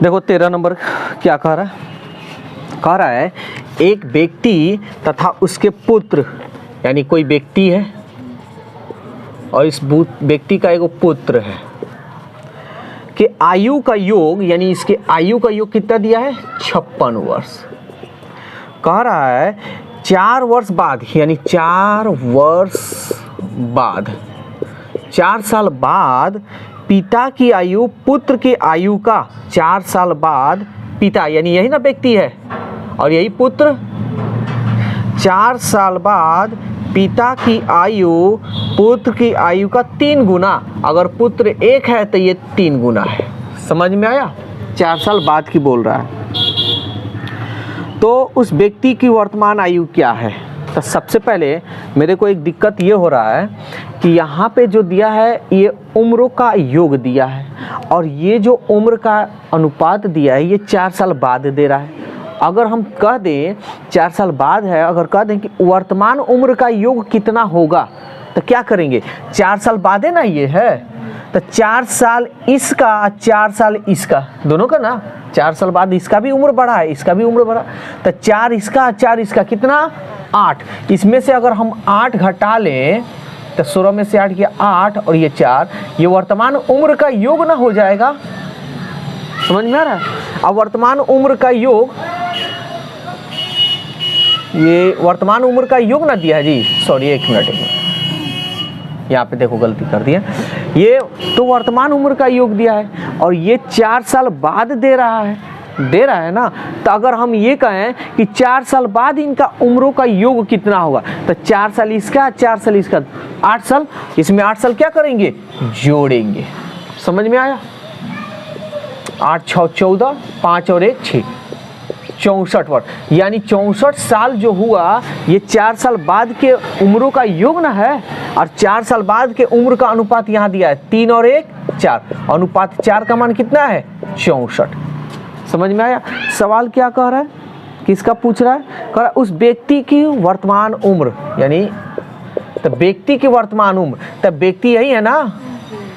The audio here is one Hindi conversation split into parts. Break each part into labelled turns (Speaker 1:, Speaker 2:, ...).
Speaker 1: देखो 13 नंबर क्या कह रहा है, कह रहा है एक व्यक्ति तथा उसके पुत्र, यानी कोई व्यक्ति है और इस व्यक्ति का एक पुत्र है कि आयु का योग, यानी इसके आयु का योग कितना दिया है 56 वर्ष। कह रहा है 4 वर्ष बाद, यानी 4 वर्ष बाद, 4 साल बाद पिता की आयु पुत्र की आयु का 4 साल बाद पिता, यानी यही ना व्यक्ति है और यही पुत्र, 4 साल बाद पिता की आयु पुत्र की आयु का 3 गुना, अगर पुत्र 1 है तो ये 3 गुना है। समझ में आया? 4 साल बाद की बोल रहा है। तो उस व्यक्ति की वर्तमान आयु क्या है? तो सबसे पहले मेरे को एक दिक्कत ये हो रहा है कि यहाँ पे जो दिया है ये उम्रों का योग दिया है और ये जो उम्र का अनुपात दिया है ये 4 साल बाद दे रहा है। अगर हम कह दें 4 साल बाद है, अगर कह दें कि वर्तमान उम्र का योग कितना होगा तो क्या करेंगे? 4 साल बाद है ना ये है, तो 4 साल इसका 4 साल इसका, दोनों का ना 4 साल बाद इसका भी उम्र बढ़ा है, इसका भी उम्र बढ़ा, तो 4 इसका 4 इसका कितना 8। इसमें से अगर हम 8 घटा लें तो 16 में से 8 किया 8 और ये 4, ये वर्तमान उम्र का योग ना हो जाएगा। समझ में आ रहा है? अब वर्तमान उम्र का योग, ये वर्तमान उम्र का योग ना दिया है जी, सॉरी एक मिनट, यहाँ पे देखो गलती कर दिया, ये तो वर्तमान उम्र का योग दिया है और ये 4 साल बाद दे रहा है ना। तो अगर हम ये कहें कि 4 साल बाद इनका उम्रों का योग कितना होगा, तो 4 साल इसका 4 साल इसका 8 साल, इसमें 8 साल क्या करेंगे? जोड़ेंगे। समझ में आया? 8 6 14, 5 और 1 6, 64 वर्ष, यानी 64 साल जो हुआ ये 4 साल बाद के उम्रों का योग ना है। और 4 साल बाद के उम्र का अनुपात यहाँ दिया है 3 और 1 4, अनुपात 4 का मान कितना है 64। समझ में आया? सवाल क्या कह रहा है, किसका पूछ रहा है? कह रहा है उस व्यक्ति की वर्तमान उम्र, यानी तो व्यक्ति की वर्तमान उम्र, तब व्यक्ति यही है ना,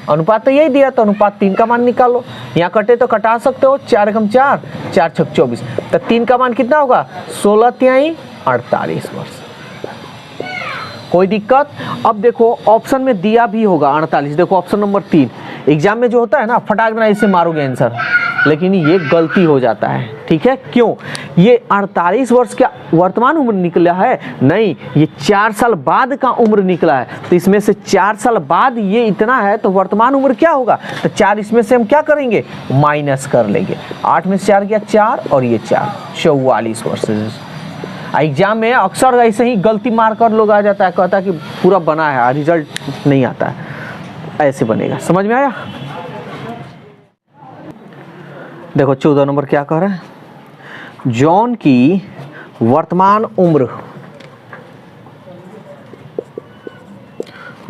Speaker 1: अनुपात तो यही दिया, तो अनुपात 3 का मान निकालो। यहाँ कटे तो कटा सकते हो, 4 एकम 4, 4 छक 24, तो 3 का मान कितना होगा 16 तिहाई 48 वर्ष। कोई दिक्कत? अब देखो ऑप्शन में दिया भी होगा 48, देखो ऑप्शन नंबर 3 एग्जाम में जो होता है ना, फटाक देना इससे मारोगे आंसर, लेकिन ये गलती हो जाता है। ठीक है, क्यों? ये 48 वर्ष का वर्तमान उम्र निकला है, नहीं, ये 4 साल बाद का उम्र निकला है, तो इसमें से 4 साल बाद ये इतना है तो वर्तमान उम्र क्या होगा? तो 4 इसमें से हम क्या करेंगे? माइनस कर लेंगे। 8 में से 4 गया 4 और ये 4, 44 वर्ष। एग्जाम में अक्सर ऐसे ही गलती मार कर लोग आ जाता है, कहता है कि पूरा बना है, रिजल्ट नहीं आता है, ऐसे बनेगा। समझ में आया? देखो 14 नंबर क्या कह रहा है, जॉन की वर्तमान उम्र,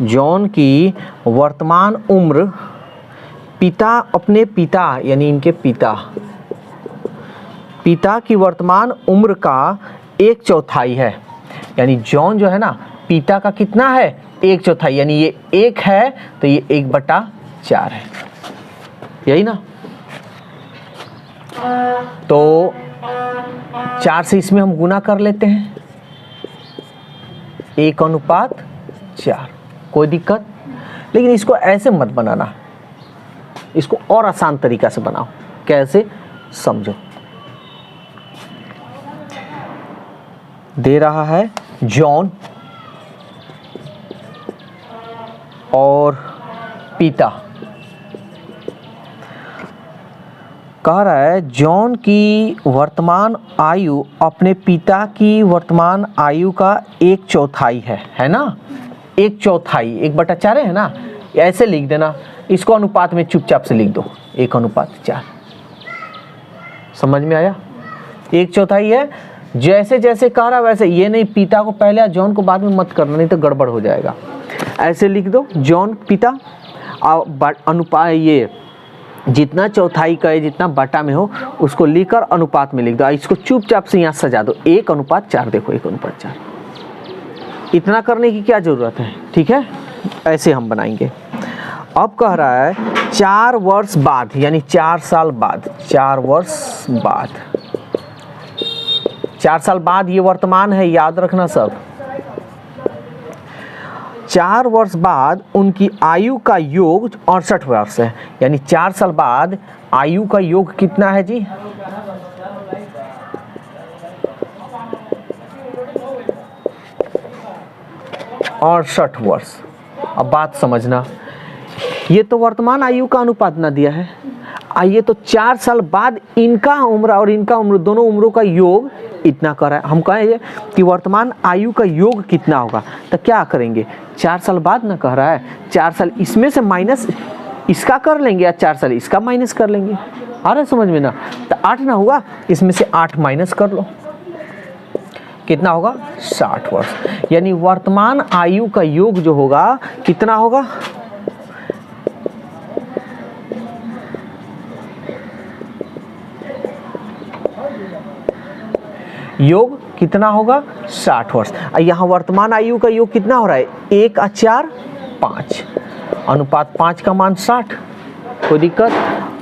Speaker 1: जॉन की वर्तमान उम्र पिता, अपने पिता यानी इनके पिता की वर्तमान उम्र का 1/4 है। यानी जॉन जो है ना, पिता का कितना है 1/4, यानी ये 1 है तो ये 1/4 है, यही ना। तो 4 से इसमें हम गुना कर लेते हैं, 1/4। कोई दिक्कत? लेकिन इसको ऐसे मत बनाना, इसको और आसान तरीका से बनाओ। कैसे? समझो। दे रहा है जॉन और पिता, कह रहा है जॉन की वर्तमान आयु अपने पिता की वर्तमान आयु का 1/4 है ना, 1/4, 1/4 है ना, ऐसे लिख देना। इसको अनुपात में चुपचाप से लिख दो, 1/4। समझ में आया? 1/4 है, जैसे जैसे कह रहा वैसे, ये नहीं पिता को पहले जॉन को बाद में मत करना, नहीं तो गड़बड़ हो जाएगा। ऐसे लिख दो जॉन पिता, और अनुपात ये जितना चौथाई का है, जितना बटा में हो उसको लिखकर अनुपात में लिख दो। इसको चुपचाप से यहाँ सजा दो, 1/4। देखो 1/4, इतना करने की क्या जरूरत है? ठीक है, ऐसे हम बनाएंगे। अब कह रहा है 4 वर्ष बाद यानी 4 साल बाद, 4 वर्ष बाद, 4 साल बाद ये वर्तमान है, याद रखना सब। 4 वर्ष बाद उनकी आयु का योग 68 वर्ष है, यानी 4 साल बाद आयु का योग कितना है जी? 68 वर्ष। अब बात समझना, ये तो वर्तमान आयु का अनुपात ना दिया है, आइए तो 4 साल बाद इनका उम्र और इनका उम्र, दोनों उम्रों का योग इतना कर रहा है। हम कहेंगे कि वर्तमान आयु का योग कितना होगा, तो क्या करेंगे? 4 साल बाद ना कह रहा है, 4 साल इसमें से माइनस इसका कर लेंगे या 4 साल इसका माइनस कर लेंगे। आ रहा है समझ में ना? तो 8 ना हुआ, इसमें से 8 माइनस कर लो, कितना होगा? 60 वर्ष। यानी वर्तमान आयु का योग जो होगा कितना होगा? योग कितना होगा? 60 वर्ष। यहाँ वर्तमान आयु का योग कितना हो रहा है? 1 और 4 5, अनुपात 5 का मान 60। कोई दिक्कत?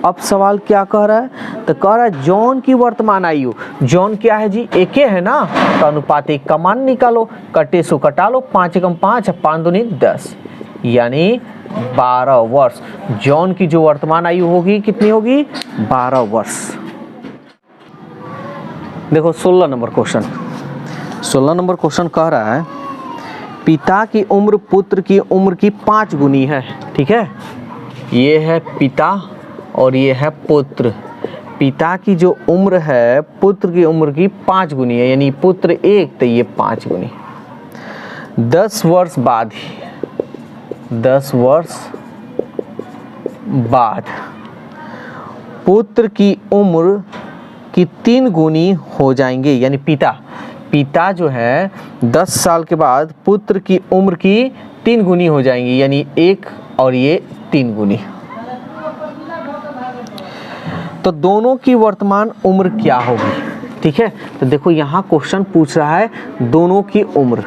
Speaker 1: अब सवाल क्या कह रहा है? तो कह रहा है जॉन की वर्तमान आयु, जॉन क्या है जी? 1 है ना, तो अनुपात 1 का मान निकालो, कटे सो कटा लो, 5 एकम 5, 5 दूनी 10, यानी 12 वर्ष। जॉन की जो वर्तमान आयु होगी कितनी होगी? 12 वर्ष। देखो 16 नंबर क्वेश्चन, 16 नंबर क्वेश्चन कह रहा है पिता की उम्र पुत्र की उम्र की 5 गुनी है। ठीक है, ये है पिता और ये है पुत्र। पिता की जो उम्र है पुत्र की उम्र की 5 गुनी है, यानी पुत्र 1 तो ये 5 गुनी। 10 वर्ष बाद, 10 वर्ष बाद पुत्र की उम्र की 3 गुनी हो जाएंगे, यानी पिता जो है 10 साल के बाद पुत्र की उम्र की 3 गुनी हो जाएंगी, यानी 1 और ये 3 गुनी। तो दोनों की वर्तमान उम्र क्या होगी? ठीक है, तो देखो यहाँ क्वेश्चन पूछ रहा है दोनों की उम्र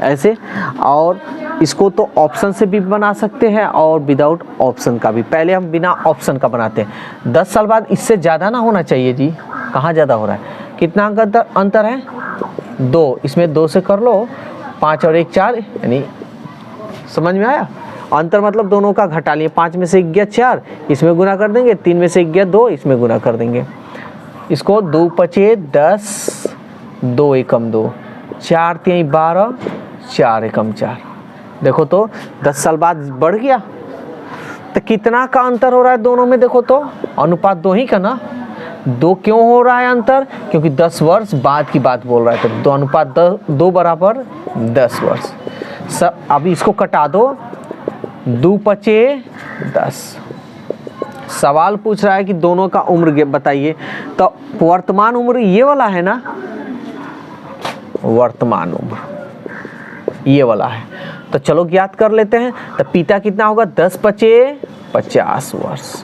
Speaker 1: ऐसे, और इसको तो ऑप्शन से भी बना सकते हैं और विदाउट ऑप्शन का भी। पहले हम बिना ऑप्शन का बनाते हैं। 10 साल बाद इससे ज़्यादा ना होना चाहिए जी, कहाँ ज़्यादा हो रहा है? कितना अंतर है? 2, इसमें 2 से कर लो, 5 और 1 4, यानी समझ में आया? अंतर मतलब दोनों का घटा लिए, 5 में से 1 गया 4, इसमें गुना कर देंगे, 3 में से 1 गया 2, इसमें गुना कर देंगे। इसको 2 पचे 10, 2 एकम 2, 4 3 12, 4 एकम 4। देखो तो 10 साल बाद बढ़ गया, तो कितना का अंतर हो रहा है दोनों में? देखो तो अनुपात 2 ही का ना। 2 क्यों हो रहा है अंतर? क्योंकि 10 वर्ष बाद की बात बोल रहा है, तो 2 अनुपात 2 बराबर 10 वर्ष। अब इसको कटा दो, 2 पचे 10। सवाल पूछ रहा है कि दोनों का उम्र बताइए, तो वर्तमान उम्र ये वाला है ना, वर्तमान उम्र ये वाला है, तो चलो ज्ञात कर लेते हैं। तो पिता कितना होगा? 10 पचे 50 वर्ष।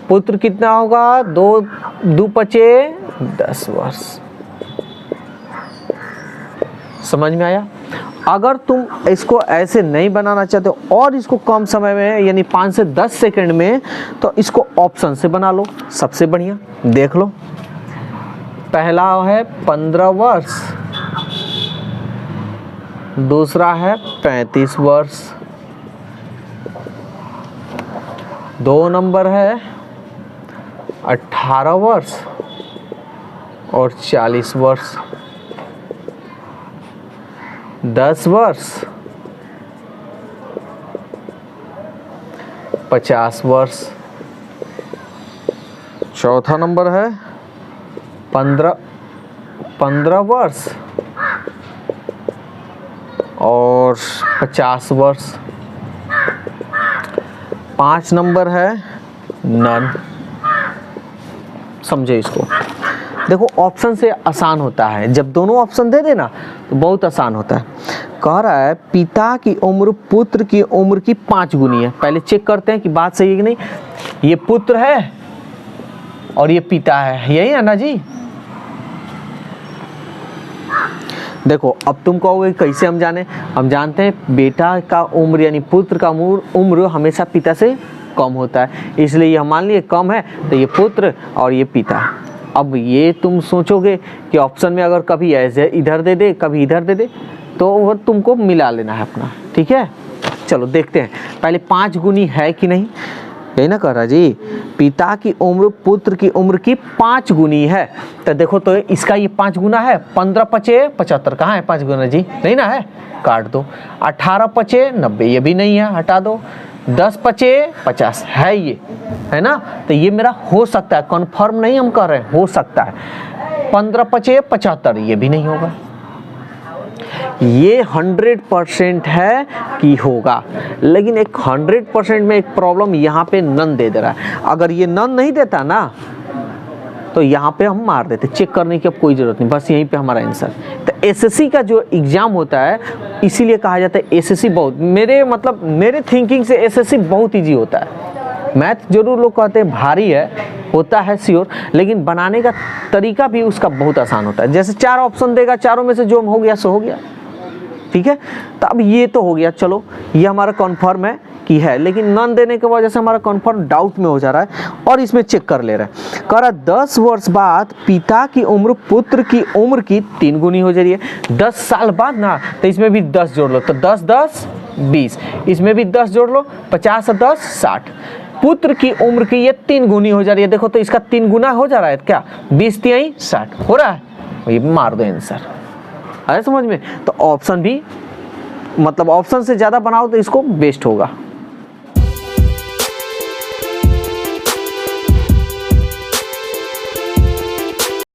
Speaker 1: पुत्र कितना होगा? 2 पचे 10 वर्ष। समझ में आया? अगर तुम इसको ऐसे नहीं बनाना चाहते हो और इसको कम समय में यानी 5 से 10 सेकंड में, तो इसको ऑप्शन से बना लो, सबसे बढ़िया। देख लो, पहला है 15 वर्ष, दूसरा है 35 वर्ष, 2 नंबर है 18 वर्ष और 40 वर्ष, 10 वर्ष, 50 वर्ष, चौथा नंबर है 15 वर्ष और 50 वर्ष, 5 नंबर है नन। समझे इसको? देखो ऑप्शन से आसान होता है, जब दोनों ऑप्शन दे देना तो बहुत आसान होता है। कह रहा है पिता की उम्र पुत्र की उम्र की 5 गुनी है। पहले चेक करते हैं कि बात सही है कि नहीं। ये पुत्र है और ये पिता है, यही है ना जी? देखो अब तुम कहोगे कैसे हम जाने, हम जानते हैं बेटा का उम्र यानी पुत्र का उम्र हमेशा पिता से कम होता है, इसलिए ये मान लिए कम है तो ये पुत्र और ये पिता। अब ये तुम सोचोगे कि ऑप्शन में अगर कभी ऐसे इधर दे दे कभी इधर दे दे तो वो तुमको मिला लेना है अपना, ठीक है। चलो देखते हैं पहले 5 गुनी है कि नहीं, यही ना कर रहा जी, पिता की उम्र पुत्र की उम्र की 5 गुनी है। तो देखो तो इसका ये 5 गुना है, 15 पचे 75, कहाँ है 5 गुना जी, नहीं ना है, काट दो। 18 पचे 90, ये भी नहीं है, हटा दो। 10 पचे 50 है, ये है ना, तो ये मेरा हो सकता है, कन्फर्म नहीं हम कर रहे हैं, हो सकता है। 15 पचे 75, ये भी नहीं होगा। ये 100% है कि होगा, लेकिन एक 100% में एक प्रॉब्लम यहाँ पे नन दे रहा है। अगर ये नन नहीं देता ना तो यहाँ पे हम मार देते, चेक करने की अब कोई ज़रूरत नहीं, बस यहीं पे हमारा आंसर। तो एसएससी का जो एग्ज़ाम होता है इसीलिए कहा जाता है एसएससी बहुत, मेरे थिंकिंग से एसएससी बहुत ईजी होता है। मैथ जरूर लोग कहते हैं भारी है, होता है श्योर, लेकिन बनाने का तरीका भी उसका बहुत आसान होता है। जैसे 4 ऑप्शन देगा, चारों में से जो हो गया सो हो गया, ठीक है। तो अब ये तो हो गया, चलो ये हमारा कन्फर्म है कि है, लेकिन नन देने की वजह से हमारा कन्फर्म डाउट में हो जा रहा है और इसमें चेक कर ले रहे हैं। कह रहा 10 वर्ष बाद पिता की उम्र पुत्र की उम्र की 3 गुनी हो जा रही है। 10 साल बाद ना, तो इसमें भी 10 जोड़ लो, तो 10 10 20, इसमें भी 10 जोड़ लो, 50 और 10 60। पुत्र की उम्र की ये 3 गुनी हो जा रही है, देखो तो इसका 3 गुना हो जा रहा है क्या, 20 3 60 हो रहा है, ये मार दो आंसर। आया समझ में। तो ऑप्शन भी मतलब ऑप्शन से ज़्यादा बनाओ तो इसको बेस्ट होगा।